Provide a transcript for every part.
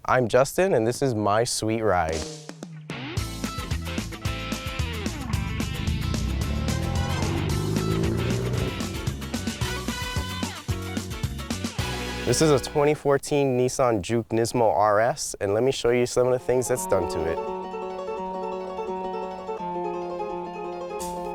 I'm Justin, and this is My Sweet Ride. This is a 2014 Nissan Juke Nismo RS, and let me show you some of the things that's done to it.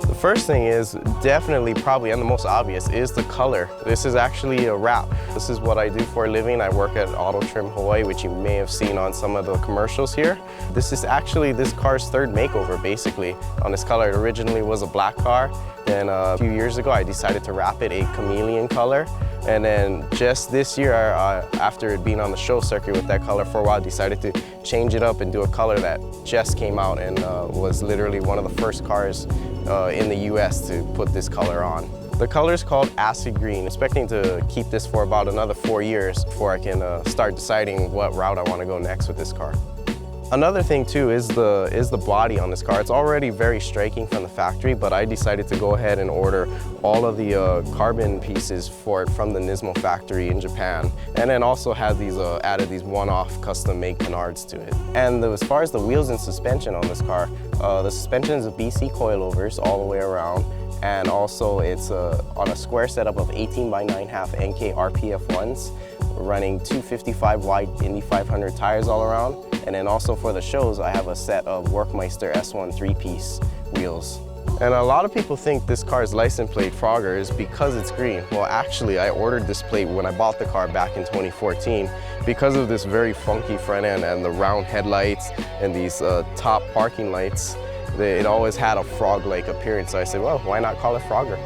The first thing is definitely, probably, and the most obvious, is the color. This is actually a wrap. This is what I do for a living. I work at Auto Trim Hawaii, which you may have seen on some of the commercials here. This is actually this car's third makeover, basically, on this color. It originally was a black car. Then a few years ago, I decided to wrap it a chameleon color. And then just this year, after it being on the show circuit with that color for a while, I decided to change it up and do a color that just came out and was literally one of the first cars in the US to put this color on. The color is called Acid Green. I'm expecting to keep this for about another 4 years before I can start deciding what route I want to go next with this car. Another thing too is the body on this car. It's already very striking from the factory, but I decided to go ahead and order all of the carbon pieces for it from the Nismo factory in Japan, and then also had these added these one-off custom-made canards to it. And as far as the wheels and suspension on this car, the suspension is a BC coilovers all the way around, and also it's on a square setup of 18x9.5 NK RPF ones, running 255 wide Indy 500 tires all around. And then also for the shows, I have a set of Workmeister S1 3-piece wheels. And a lot of people think this car's license plate Frogger is because it's green. Well, actually, I ordered this plate when I bought the car back in 2014 because of this very funky front end and the round headlights and these top parking lights. It always had a frog-like appearance, so I said, well, why not call it Frogger?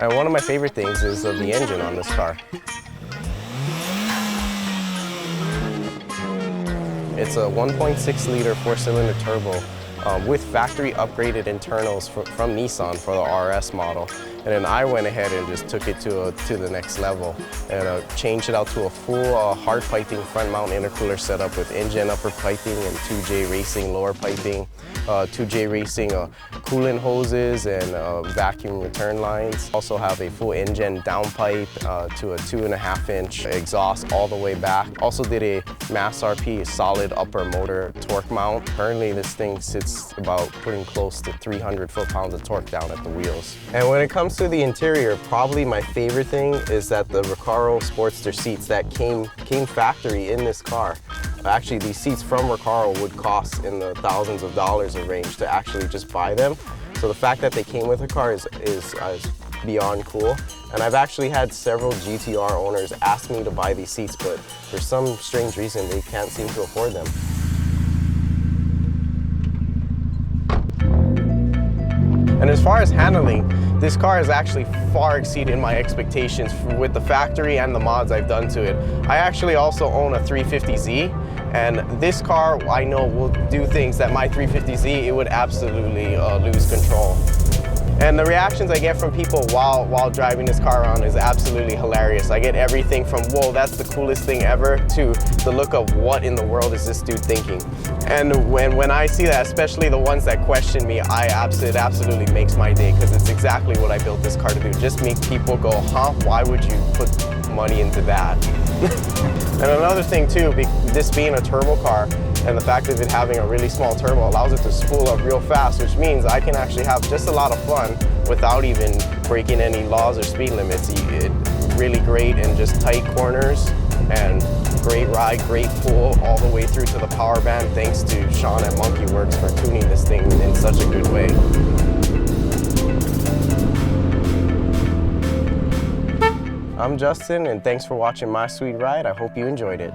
And one of my favorite things is the engine on this car. It's a 1.6 liter 4-cylinder turbo with factory upgraded internals from Nissan for the RS model. And then I went ahead and just took it to the next level and changed it out to a full hard piping front mount intercooler setup with engine upper piping and 2J Racing lower piping, 2J Racing coolant hoses and vacuum return lines. Also have a full engine downpipe to a 2.5-inch exhaust all the way back. Also did a Mass RP solid upper motor torque mount. Currently this thing sits about putting close to 300 foot-pounds of torque down at the wheels. And when it comes to the interior, probably my favorite thing is that the Recaro Sportster seats that came factory in this car. Actually, these seats from Recaro would cost in the thousands of dollars of range to actually just buy them. So the fact that they came with the car is beyond cool. And I've actually had several GTR owners ask me to buy these seats, but for some strange reason, they can't seem to afford them. And as far as handling, this car has actually far exceeded my expectations with the factory and the mods I've done to it. I actually also own a 350Z, and this car I know will do things that my 350Z, it would absolutely lose control. And the reactions I get from people while driving this car around is absolutely hilarious. I get everything from, whoa, that's the coolest thing ever, to the look of what in the world is this dude thinking. And when I see that, especially the ones that question me, it absolutely makes my day, because it's exactly what I built this car to do. Just make people go, huh, why would you put money into that? And another thing too, this being a turbo car, and the fact of it having a really small turbo allows it to spool up real fast, which means I can actually have just a lot of fun without even breaking any laws or speed limits. Really great in just tight corners, and great ride, great pull all the way through to the power band, thanks to Sean at Monkey Works for tuning this thing in such a good way. I'm Justin, and thanks for watching My Sweet Ride. I hope you enjoyed it.